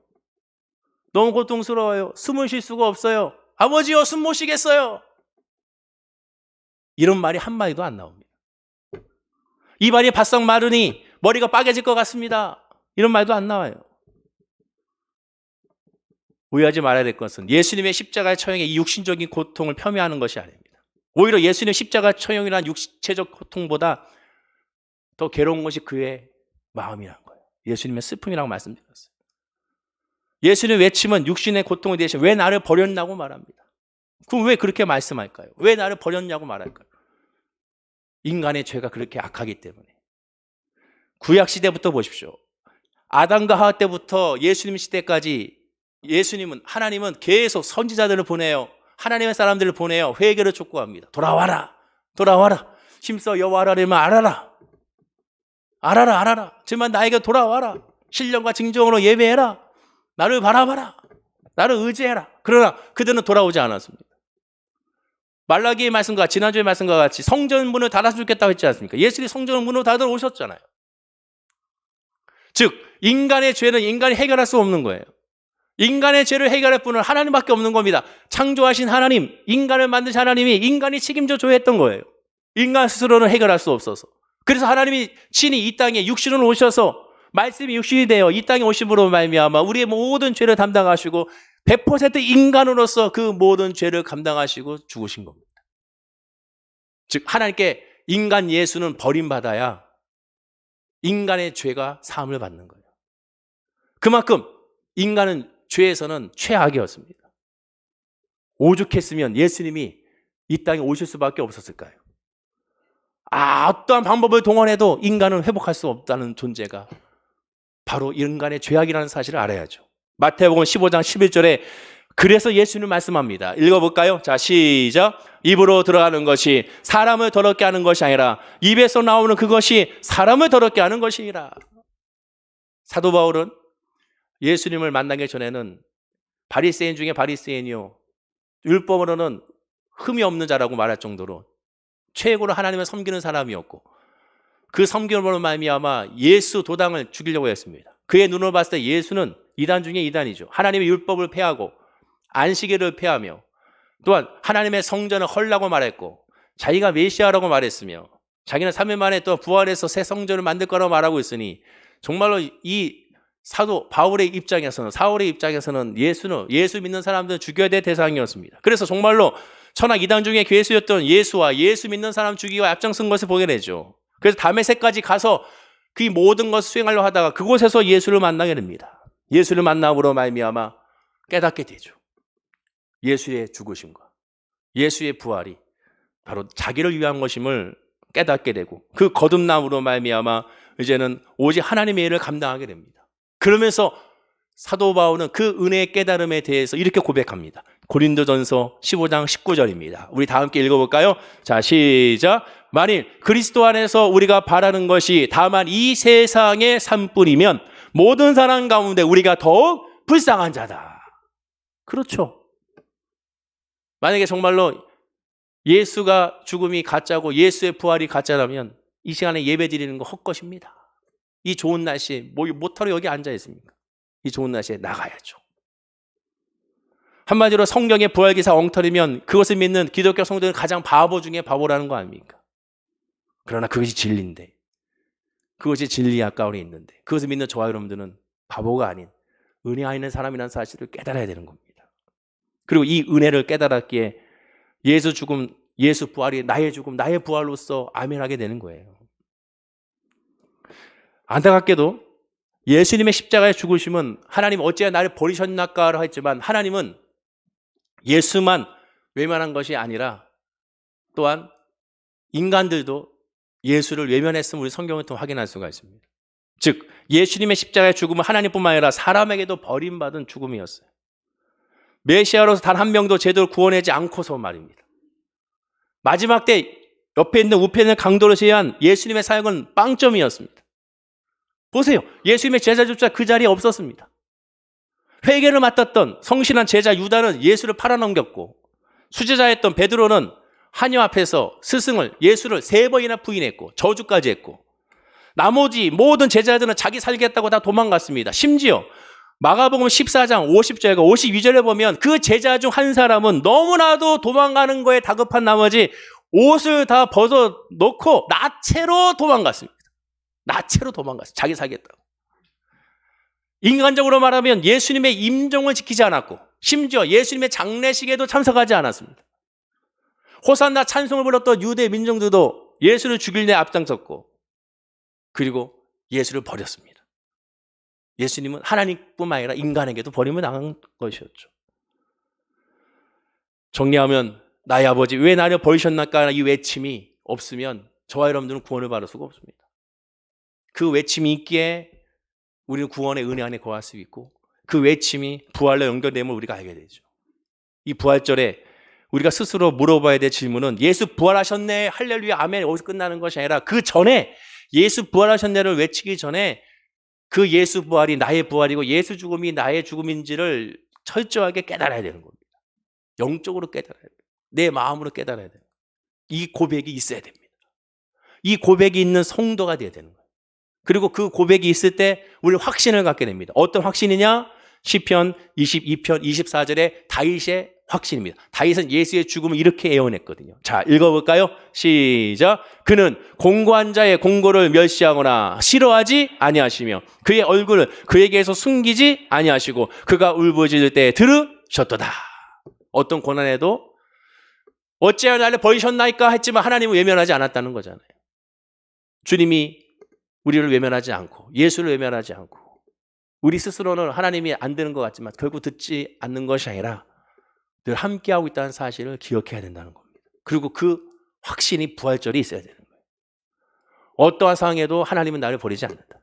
너무 고통스러워요. 숨을 쉴 수가 없어요. 아버지요, 숨 못 쉬겠어요. 이런 말이 한마디도 안 나옵니다. 입안이 바싹 마르니 머리가 빠개질 것 같습니다. 이런 말도 안 나와요. 오해하지 말아야 될 것은 예수님의 십자가의 처형의 이 육신적인 고통을 폄훼하는 것이 아닙니다. 오히려 예수님의 십자가 처형이라는 육체적 고통보다 더 괴로운 것이 그의 마음이라는 거예요. 예수님의 슬픔이라고 말씀드렸어요. 예수님의 외침은 육신의 고통에 대해서 왜 나를 버렸냐고 말합니다. 그럼 왜 그렇게 말씀할까요? 왜 나를 버렸냐고 말할까요? 인간의 죄가 그렇게 악하기 때문에. 구약시대부터 보십시오. 아담과 하와 때부터 예수님 시대까지 하나님은 계속 선지자들을 보내요. 하나님의 사람들을 보내요. 회개를 촉구합니다. 돌아와라. 힘써 여호와를 알아라. 정말 나에게 돌아와라. 신령과 진정으로 예배해라. 나를 바라봐라. 나를 의지해라. 그러나 그들은 돌아오지 않았습니다. 말라기의 말씀과 지난주의 말씀과 같이 성전 문을 닫았으면 좋겠다고 했지 않습니까? 예수님이 성전 문을 닫아 오셨잖아요. 즉 인간의 죄는 인간이 해결할 수 없는 거예요. 인간의 죄를 해결할 분은 하나님밖에 없는 겁니다. 창조하신 하나님, 인간을 만드신 하나님이 인간이 책임져 줘야 했던 거예요. 인간 스스로는 해결할 수 없어서. 그래서 하나님이 친히 이 땅에 육신으로 오셔서 말씀이 육신이 되어 이 땅에 오심으로 말미암아 우리의 모든 죄를 담당하시고 100% 인간으로서 그 모든 죄를 감당하시고 죽으신 겁니다. 즉 하나님께 인간 예수는 버림받아야 인간의 죄가 사함을 받는 거예요. 그만큼 인간은 죄에서는 최악이었습니다. 오죽했으면 예수님이 이 땅에 오실 수밖에 없었을까요? 어떠한 방법을 동원해도 인간은 회복할 수 없다는 존재가 바로 인간의 죄악이라는 사실을 알아야죠. 마태복음 15장 11절에 그래서 예수님 말씀합니다. 읽어볼까요? 자, 시작. 입으로 들어가는 것이 사람을 더럽게 하는 것이 아니라 입에서 나오는 그것이 사람을 더럽게 하는 것이라. 사도 바울은 예수님을 만나기 전에는 바리새인 중에 바리새인이요, 율법으로는 흠이 없는 자라고 말할 정도로 최고로 하나님을 섬기는 사람이었고, 그 섬김으로 말미암아 예수 도당을 죽이려고 했습니다. 그의 눈으로 봤을 때 예수는 이단 중에 이단이죠. 하나님의 율법을 폐하고 안식일을 폐하며 또한 하나님의 성전을 헐라고 말했고, 자기가 메시아라고 말했으며 자기는 3일 만에 또 부활해서 새 성전을 만들 거라고 말하고 있으니 정말로 이 사도 바울의 입장에서는, 사울의 입장에서는 예수 믿는 사람들은 죽여야 될 대상이었습니다. 그래서 정말로 천하 이단 중에 괴수였던 예수와 예수 믿는 사람 죽이고 앞장선 것을 보게 되죠. 그래서 다메섹까지 가서 그 모든 것을 수행하려고 하다가 그곳에서 예수를 만나게 됩니다. 예수를 만남으로 말미암아 깨닫게 되죠. 예수의 죽으심과 예수의 부활이 바로 자기를 위한 것임을 깨닫게 되고, 그 거듭남으로 말미암아 이제는 오직 하나님의 일을 감당하게 됩니다. 그러면서 사도 바울은 그 은혜의 깨달음에 대해서 이렇게 고백합니다. 고린도전서 15장 19절입니다. 우리 다 함께 읽어볼까요? 자, 시작. 만일 그리스도 안에서 우리가 바라는 것이 다만 이 세상의 삶뿐이면 모든 사람 가운데 우리가 더욱 불쌍한 자다. 그렇죠. 만약에 정말로 예수가 죽음이 가짜고 예수의 부활이 가짜라면 이 시간에 예배 드리는 거 헛것입니다. 이 좋은 날씨에 못하러 여기 앉아 있습니까? 이 좋은 날씨에 나가야죠. 한마디로 성경의 부활기사 엉터리면 그것을 믿는 기독교 성도는 가장 바보 중에 바보라는 거 아닙니까? 그러나 그것이 진리인데, 그것이 진리의 가운데 있는데, 그것을 믿는 저와 여러분들은 바보가 아닌 은혜 안에 있는 사람이라는 사실을 깨달아야 되는 겁니다. 그리고 이 은혜를 깨달았기에 예수 죽음, 예수 부활이 나의 죽음, 나의 부활로서 아멘하게 되는 거예요. 안타깝게도 예수님의 십자가의 죽으심은 하나님 어찌하여 나를 버리셨나까라 했지만, 하나님은 예수만 외면한 것이 아니라 또한 인간들도 예수를 외면했음을 우리 성경을 통해 확인할 수가 있습니다. 즉 예수님의 십자가의 죽음은 하나님뿐만 아니라 사람에게도 버림받은 죽음이었어요. 메시아로서 단 한 명도 제대로 구원하지 않고서 말입니다. 마지막 때 옆에 있는 우편에 있는 강도를 제외한 예수님의 사역은 빵점이었습니다. 보세요. 예수님의 제자조차 그 자리에 없었습니다. 회개를 맡았던 성실한 제자 유다는 예수를 팔아넘겼고, 수제자였던 베드로는 하녀 앞에서 스승을, 예수를 3번이나 부인했고 저주까지 했고, 나머지 모든 제자들은 자기 살겠다고 다 도망갔습니다. 심지어 마가복음 14장 50절과 52절에 보면 그 제자 중 한 사람은 너무나도 도망가는 거에 다급한 나머지 옷을 다 벗어놓고 나체로 도망갔습니다. 나체로 도망갔어요. 자기 살겠다고. 인간적으로 말하면 예수님의 임종을 지키지 않았고, 심지어 예수님의 장례식에도 참석하지 않았습니다. 호산나 찬송을 불렀던 유대 민중들도 예수를 죽일 때 앞장섰고, 그리고 예수를 버렸습니다. 예수님은 하나님뿐만 아니라 인간에게도 버림을 당한 것이었죠. 정리하면 나의 아버지 왜 나를 버리셨나까 이 외침이 없으면 저와 여러분들은 구원을 받을 수가 없습니다. 그 외침이 있기에 우리는 구원의 은혜 안에 거할 수 있고, 그 외침이 부활로 연결됨을 우리가 알게 되죠. 이 부활절에 우리가 스스로 물어봐야 될 질문은 예수 부활하셨네 할렐루야 아멘 여기서 끝나는 것이 아니라 그 전에 예수 부활하셨네를 외치기 전에 그 예수 부활이 나의 부활이고 예수 죽음이 나의 죽음인지를 철저하게 깨달아야 되는 겁니다. 영적으로 깨달아야 돼요. 내 마음으로 깨달아야 돼요. 이 고백이 있어야 됩니다. 이 고백이 있는 성도가 되어야 되는 거예요. 그리고 그 고백이 있을 때 우리는 확신을 갖게 됩니다. 어떤 확신이냐? 시편 22편 24절에 다윗의 확신입니다. 다윗은 예수의 죽음을 이렇게 예언했거든요. 자, 읽어볼까요? 시작. 그는 공고한 자의 공고를 멸시하거나 싫어하지 아니하시며 그의 얼굴을 그에게서 숨기지 아니하시고 그가 울부짖을 때 버리셨도다. 어떤 고난에도 어찌하여 나를 버리셨나이까 했지만 하나님은 외면하지 않았다는 거잖아요. 주님이 우리를 외면하지 않고 예수를 외면하지 않고 우리 스스로는 하나님이 안 되는 것 같지만 결국 듣지 않는 것이 아니라 늘 함께하고 있다는 사실을 기억해야 된다는 겁니다. 그리고 그 확신이 부활절이 있어야 되는 거예요. 어떠한 상황에도 하나님은 나를 버리지 않는다.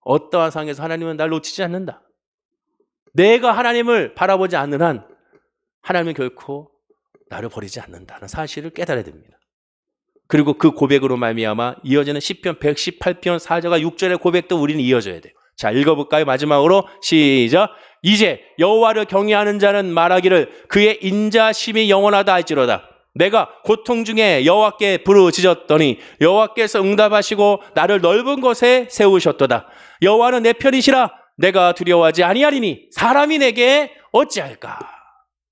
어떠한 상황에서 하나님은 나를 놓치지 않는다. 내가 하나님을 바라보지 않는 한 하나님은 결코 나를 버리지 않는다는 사실을 깨달아야 됩니다. 그리고 그 고백으로 말미암아 이어지는 시편 118편 4절과 6절의 고백도 우리는 이어져야 돼요. 자, 읽어볼까요? 마지막으로 시작. 이제 여호와를 경외하는 자는 말하기를 그의 인자심이 영원하다 할지로다. 내가 고통 중에 여호와께 부르짖었더니 여호와께서 응답하시고 나를 넓은 곳에 세우셨도다. 여호와는 내 편이시라. 내가 두려워하지 아니하리니 사람이 내게 어찌할까.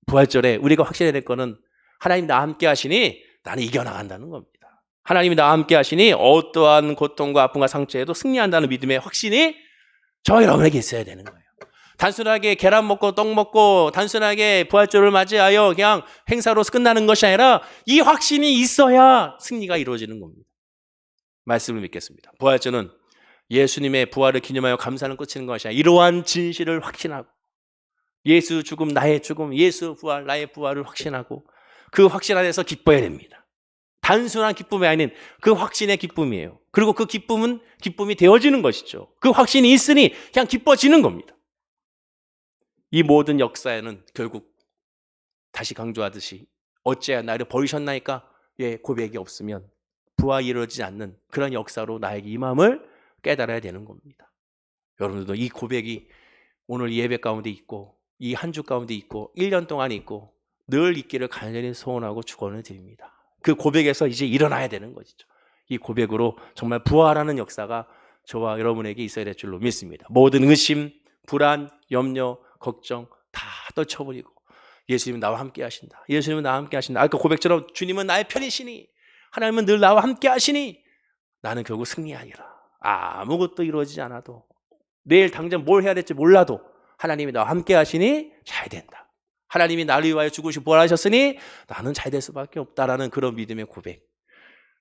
부활절에 우리가 확신해야 될 거는 하나님 나와 함께 하시니 나는 이겨나간다는 겁니다. 하나님이 나와 함께 하시니 어떠한 고통과 아픔과 상처에도 승리한다는 믿음의 확신이 저와 여러분에게 있어야 되는 거예요. 단순하게 계란 먹고 떡 먹고 단순하게 부활절을 맞이하여 그냥 행사로서 끝나는 것이 아니라 이 확신이 있어야 승리가 이루어지는 겁니다. 말씀을 믿겠습니다. 부활절은 예수님의 부활을 기념하여 감사는 끝이는 것이 아니라 이러한 진실을 확신하고 예수 죽음 나의 죽음, 예수 부활 나의 부활을 확신하고 그 확신 안에서 기뻐야 됩니다. 단순한 기쁨이 아닌 그 확신의 기쁨이에요. 그리고 그 기쁨은 기쁨이 되어지는 것이죠. 그 확신이 있으니 그냥 기뻐지는 겁니다. 이 모든 역사에는 결국 다시 강조하듯이 어찌하여 나를 버리셨나이까? 예, 고백이 없으면 부활이 이루어지지 않는 그런 역사로 나에게 임함을 깨달아야 되는 겁니다. 여러분들도 이 고백이 오늘 예배 가운데 있고 이 한 주 가운데 있고 1년 동안 있고 늘 있기를 간절히 소원하고 축원을 드립니다. 그 고백에서 이제 일어나야 되는 것이죠. 이 고백으로 정말 부활하는 역사가 저와 여러분에게 있어야 될 줄로 믿습니다. 모든 의심, 불안, 염려, 걱정 다 떨쳐버리고 예수님은 나와 함께 하신다. 예수님은 나와 함께 하신다. 아까 고백처럼 주님은 나의 편이시니 하나님은 늘 나와 함께 하시니 나는 결국 승리하리라. 아무것도 이루어지지 않아도 내일 당장 뭘 해야 될지 몰라도 하나님이 나와 함께 하시니 잘 된다. 하나님이 나를 위하여 죽으시고 부활하셨으니 나는 잘 될 수밖에 없다라는 그런 믿음의 고백.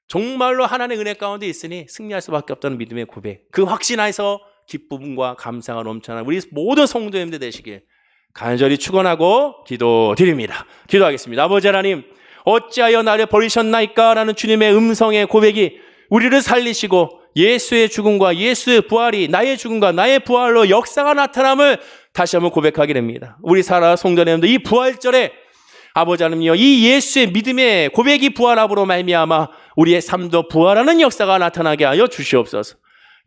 정말로 하나님의 은혜 가운데 있으니 승리할 수밖에 없다는 믿음의 고백. 그 확신하에서 기쁨과 감사가 넘쳐나는 우리 모든 성도님들 되시길 간절히 축원하고 기도드립니다. 기도하겠습니다. 아버지 하나님, 어찌하여 나를 버리셨나이까? 라는 주님의 음성의 고백이 우리를 살리시고 예수의 죽음과 예수의 부활이 나의 죽음과 나의 부활로 역사가 나타남을 다시 한번 고백하게 됩니다. 우리 사랑 성도님들 이 부활절에 아버지 하나님이여 이 예수의 믿음의 고백이 부활함으로 말미암아 우리의 삶도 부활하는 역사가 나타나게 하여 주시옵소서.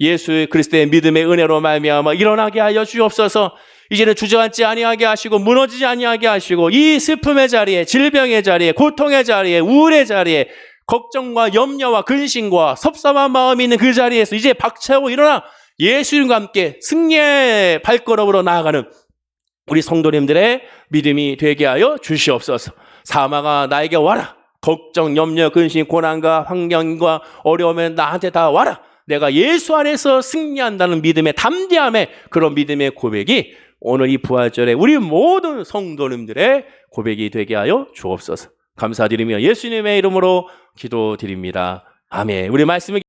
예수 그리스도의 믿음의 은혜로 말미암아 일어나게 하여 주옵소서. 이제는 주저앉지 아니하게 하시고 무너지지 아니하게 하시고 이 슬픔의 자리에 질병의 자리에 고통의 자리에 우울의 자리에 걱정과 염려와 근심과 섭섭한 마음이 있는 그 자리에서 이제 박차고 일어나 예수님과 함께 승리의 발걸음으로 나아가는 우리 성도님들의 믿음이 되게 하여 주시옵소서. 사망아 나에게 와라. 걱정, 염려, 근심, 고난과 환경과 어려움에 나한테 다 와라. 내가 예수 안에서 승리한다는 믿음의 담대함의 그런 믿음의 고백이 오늘 이 부활절에 우리 모든 성도님들의 고백이 되게 하여 주옵소서. 감사드리며 예수님의 이름으로 기도드립니다. 아멘. 우리 말씀을